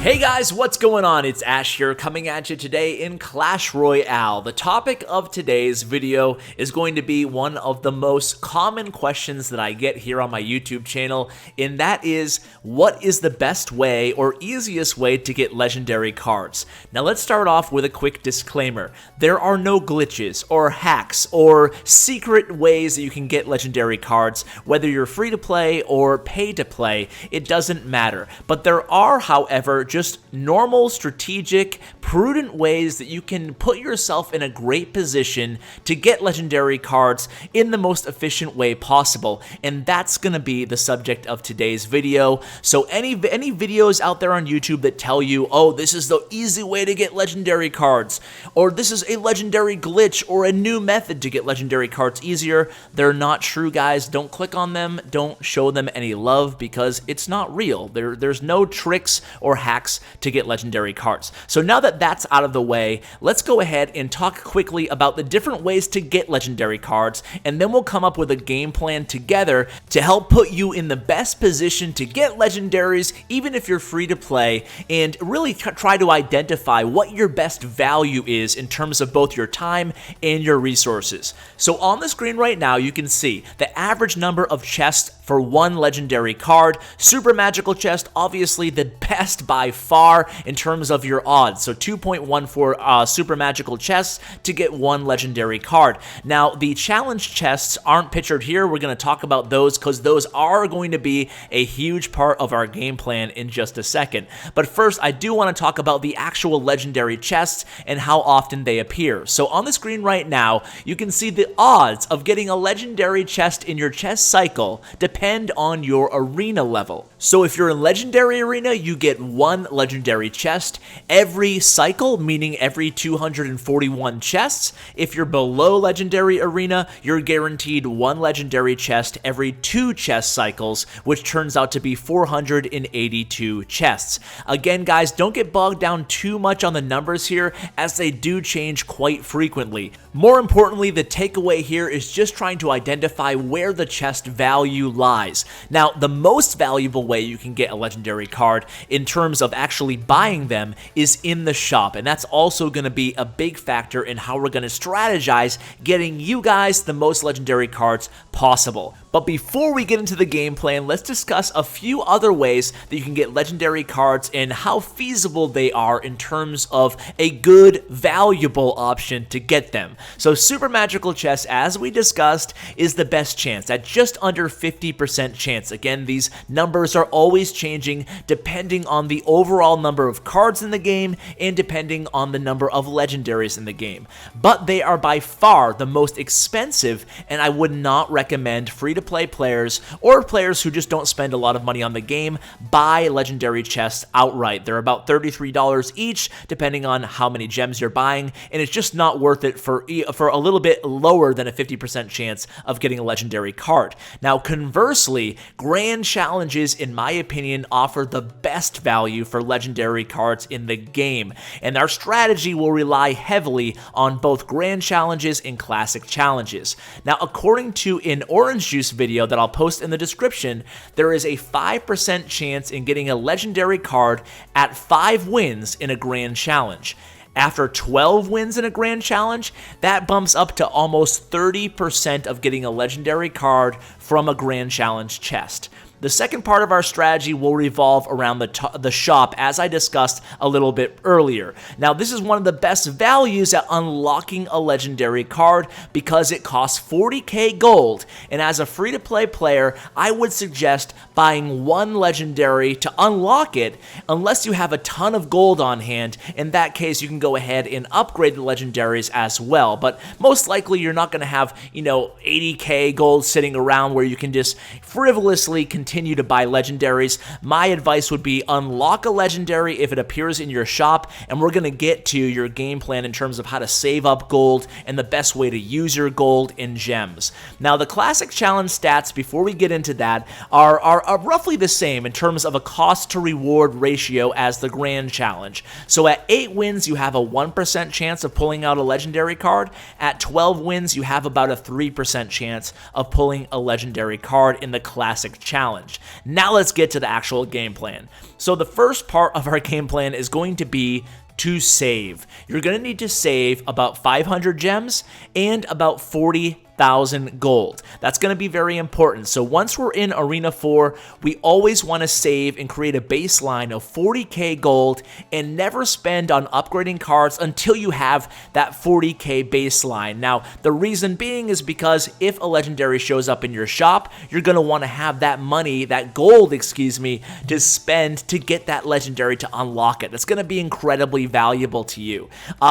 Hey guys, what's going on? It's Ash here coming at you today in Clash Royale. The topic of today's video is going to be one of the most common questions that I get here on my YouTube channel, and that is, what is the best way or easiest way to get legendary cards? Now let's start off with a quick disclaimer. There are no glitches or hacks or secret ways that you can get legendary cards, whether you're free to play or pay to play, it doesn't matter. But there are, however, just normal, strategic, prudent ways that you can put yourself in a great position to get legendary cards in the most efficient way possible, and that's going to be the subject of today's video. So any videos out there on YouTube that tell you, oh, this is the easy way to get legendary cards, or this is a legendary glitch or a new method to get legendary cards easier, they're not true, guys. Don't click on them, don't show them any love, because it's not real. There's no tricks or hacks to get legendary cards. So now that that's out of the way, let's go ahead and talk quickly about the different ways to get legendary cards, and then we'll come up with a game plan together to help put you in the best position to get legendaries, even if you're free to play, and really try to identify what your best value is in terms of both your time and your resources. So on the screen right now, you can see the average number of chests for one legendary card. Super magical chest, obviously the best by far in terms of your odds. So 2.14 super magical chests to get one legendary card. Now, the challenge chests aren't pictured here. We're going to talk about those because those are going to be a huge part of our game plan in just a second. But first, I do want to talk about the actual legendary chests and how often they appear. So on the screen right now, you can see the odds of getting a legendary chest in your chest cycle depend on your arena level. So if you're in legendary arena, you get one legendary chest every cycle, meaning every 241 chests. If you're below legendary arena, you're guaranteed one legendary chest every 2 chest cycles, which turns out to be 482 chests. Again, guys, don't get bogged down too much on the numbers here, as they do change quite frequently. More importantly, the takeaway here is just trying to identify where the chest value lies. Now, the most valuable way you can get a legendary card in terms of actually buying them is in the shop, and that's also going to be a big factor in how we're going to strategize getting you guys the most legendary cards possible. But before we get into the game plan, let's discuss a few other ways that you can get legendary cards and how feasible they are in terms of a good, valuable option to get them. So super magical chest, as we discussed, is the best chance at just under 50% chance. Again, these numbers are always changing depending on the overall number of cards in the game and depending on the number of legendaries in the game. But they are by far the most expensive, and I would not recommend free-to-play players or players who just don't spend a lot of money on the game buy legendary chests outright. They're about $33 each, depending on how many gems you're buying, and it's just not worth it for a little bit lower than a 50% chance of getting a legendary card. Now, conversely, grand challenges, in my opinion, offer the best value for legendary cards in the game, and our strategy will rely heavily on both grand challenges and classic challenges. Now, according to an Orange Juice video that I'll post in the description, there is a 5% chance in getting a legendary card at 5 wins in a grand challenge. After 12 wins in a grand challenge, that bumps up to almost 30% of getting a legendary card from a grand challenge chest. The second part of our strategy will revolve around the shop, as I discussed a little bit earlier. Now, this is one of the best values at unlocking a legendary card because it costs 40k gold, and as a free-to-play player, I would suggest buying one legendary to unlock it unless you have a ton of gold on hand. In that case, you can go ahead and upgrade the legendaries as well, but most likely you're not going to have, 80k gold sitting around where you can just frivolously continue to buy legendaries. My advice would be unlock a legendary if it appears in your shop, and we're going to get to your game plan in terms of how to save up gold and the best way to use your gold and gems. Now, the classic challenge stats, before we get into that, are roughly the same in terms of a cost to reward ratio as the grand challenge. So at 8 wins, you have a 1% chance of pulling out a legendary card. At 12 wins, you have about a 3% chance of pulling a legendary card in the classic challenge. challenge. Now let's get to the actual game plan. So the first part of our game plan is going to be to save. You're going to need to save about 500 gems and about 40,000 gold. That's going to be very important. So once we're in Arena 4, we always want to save and create a baseline of 40k gold and never spend on upgrading cards until you have that 40k baseline. Now, the reason being is because if a legendary shows up in your shop, you're going to want to have that money, that gold, excuse me, to spend to get that legendary to unlock it. It's going to be incredibly valuable to you.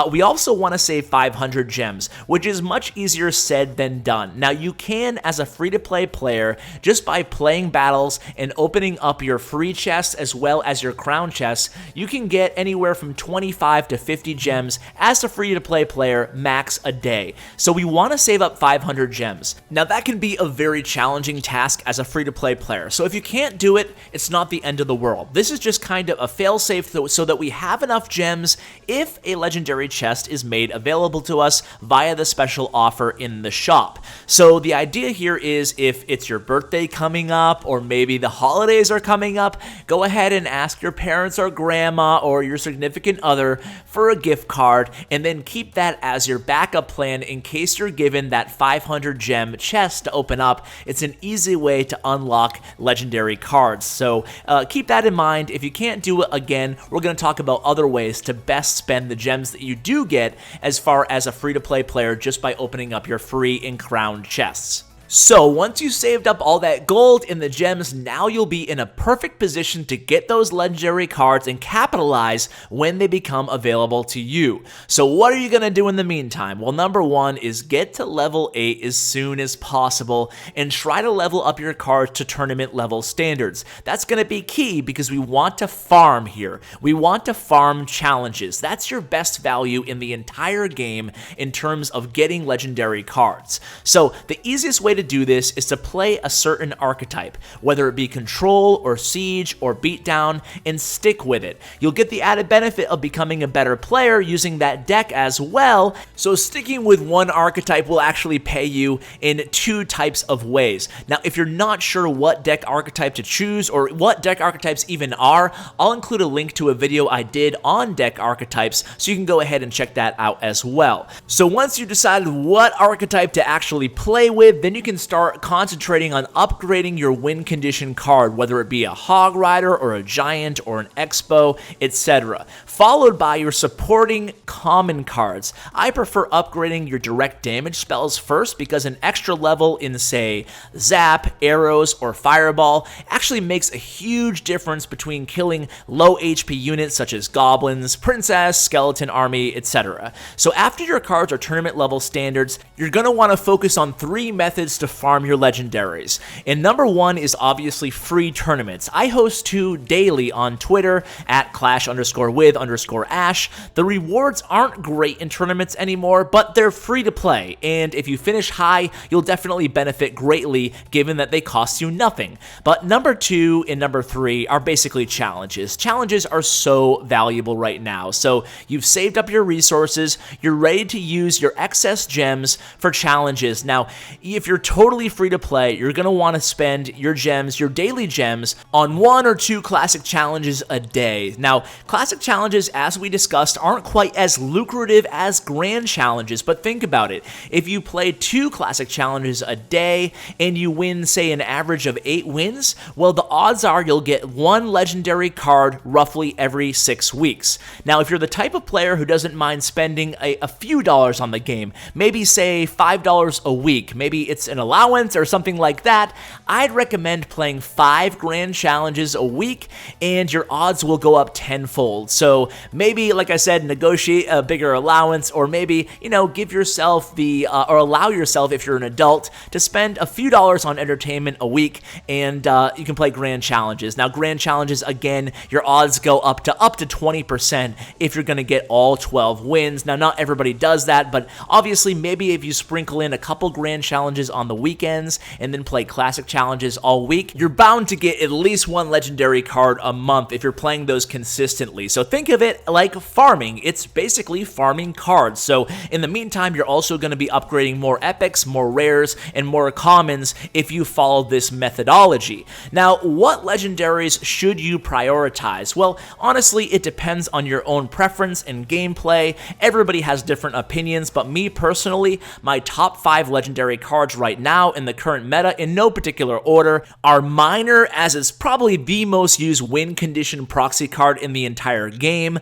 We also want to save 500 gems, which is much easier said than done. Now, you can, as a free-to-play player, just by playing battles and opening up your free chests as well as your crown chests, you can get anywhere from 25 to 50 gems as a free-to-play player max a day. So we want to save up 500 gems. Now, that can be a very challenging task as a free-to-play player. So if you can't do it, it's not the end of the world. This is just kind of a fail-safe so that we have enough gems if a legendary chest is made available to us via the special offer in the shop. So the idea here is if it's your birthday coming up or maybe the holidays are coming up, go ahead and ask your parents or grandma or your significant other for a gift card and then keep that as your backup plan in case you're given that 500 gem chest to open up. It's an easy way to unlock legendary cards. So keep that in mind. If you can't do it, again, we're going to talk about other ways to best spend the gems that you do get as far as a free-to-play player just by opening up your free and crowned chests. So once you saved up all that gold and the gems, now you'll be in a perfect position to get those legendary cards and capitalize when they become available to you. So what are you going to do in the meantime? Well, number one is get to level 8 as soon as possible and try to level up your cards to tournament level standards. That's going to be key because we want to farm here. We want to farm challenges. That's your best value in the entire game in terms of getting legendary cards. So the easiest way to do this is to play a certain archetype, whether it be control or siege or beatdown, and stick with it. You'll get the added benefit of becoming a better player using that deck as well, so sticking with one archetype will actually pay you in 2 types of ways. Now, if you're not sure what deck archetype to choose or what deck archetypes even are, I'll include a link to a video I did on deck archetypes, so you can go ahead and check that out as well. So once you decided what archetype to actually play with, then you can start concentrating on upgrading your win condition card, whether it be a Hog Rider or a Giant or an Expo, etc., followed by your supporting common cards. I prefer upgrading your direct damage spells first because an extra level in, say, Zap, Arrows, or Fireball actually makes a huge difference between killing low HP units such as Goblins, Princess, Skeleton Army, etc. So after your cards are tournament level standards, you're going to want to focus on 3 methods to farm your legendaries. And number 1 is obviously free tournaments. I host 2 daily on Twitter at clash_with_ash. The rewards aren't great in tournaments anymore, but they're free to play. And if you finish high, you'll definitely benefit greatly given that they cost you nothing. But number 2 and number 3 are basically challenges. Challenges are so valuable right now. So you've saved up your resources, you're ready to use your excess gems for challenges. Now, if you're totally free to play, you're going to want to spend your gems, your daily gems, on 1 or 2 classic challenges a day. Now, classic challenges, as we discussed, aren't quite as lucrative as grand challenges, but think about it. If you play 2 classic challenges a day and you win, say, an average of 8 wins, well, the odds are you'll get 1 legendary card roughly every 6 weeks. Now, if you're the type of player who doesn't mind spending a few dollars on the game, maybe say $5 a week, maybe it's an allowance or something like that, I'd recommend playing 5 grand challenges a week and your odds will go up tenfold. So maybe, like I said, negotiate a bigger allowance, or maybe, you know, give yourself the, or allow yourself, if you're an adult, to spend a few dollars on entertainment a week and you can play grand challenges. Now, grand challenges, again, your odds go up to 20% if you're going to get all 12 wins. Now, not everybody does that, but obviously maybe if you sprinkle in a couple grand challenges on on the weekends and then play classic challenges all week, you're bound to get at least one legendary card a month if you're playing those consistently. So think of it like farming. It's basically farming cards. So in the meantime, you're also going to be upgrading more epics, more rares, and more commons if you follow this methodology. Now, what legendaries should you prioritize? Well, honestly, it depends on your own preference and gameplay. Everybody has different opinions, but me personally, my top 5 legendary cards right now in the current meta, in no particular order, are Miner, as it's probably the most used win condition proxy card in the entire game.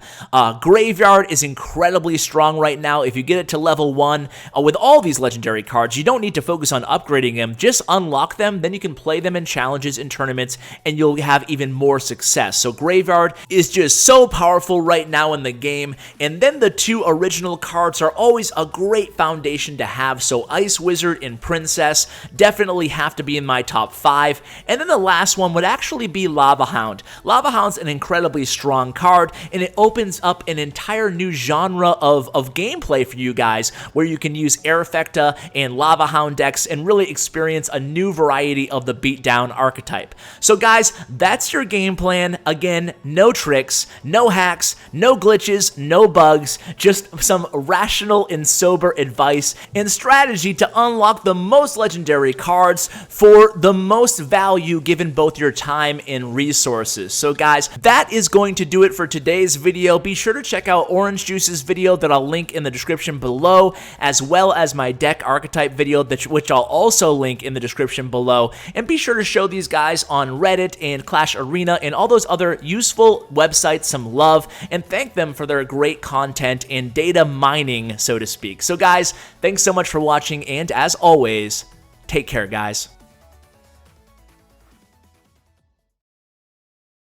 Graveyard is incredibly strong right now. If you get it to level 1, with all these legendary cards, you don't need to focus on upgrading them. Just unlock them, then you can play them in challenges and tournaments, and you'll have even more success. So Graveyard is just so powerful right now in the game. And then the 2 original cards are always a great foundation to have. So Ice Wizard and Princess definitely have to be in my top 5. And then the last one would actually be Lava Hound. Lava Hound's an incredibly strong card, and it opens up an entire new genre of gameplay for you guys, where you can use Air Effecta and Lava Hound decks and really experience a new variety of the beatdown archetype. So guys, that's your game plan. Again, no tricks, no hacks, no glitches, no bugs, just some rational and sober advice and strategy to unlock the most legendary cards for the most value given both your time and resources. So guys, that is going to do it for today's video. Be sure to check out Orange Juice's video that I'll link in the description below, as well as my deck archetype video, which I'll also link in the description below. And be sure to show these guys on Reddit and Clash Arena and all those other useful websites some love, and thank them for their great content and data mining, so to speak. So guys, thanks so much for watching, and as always, take care, guys.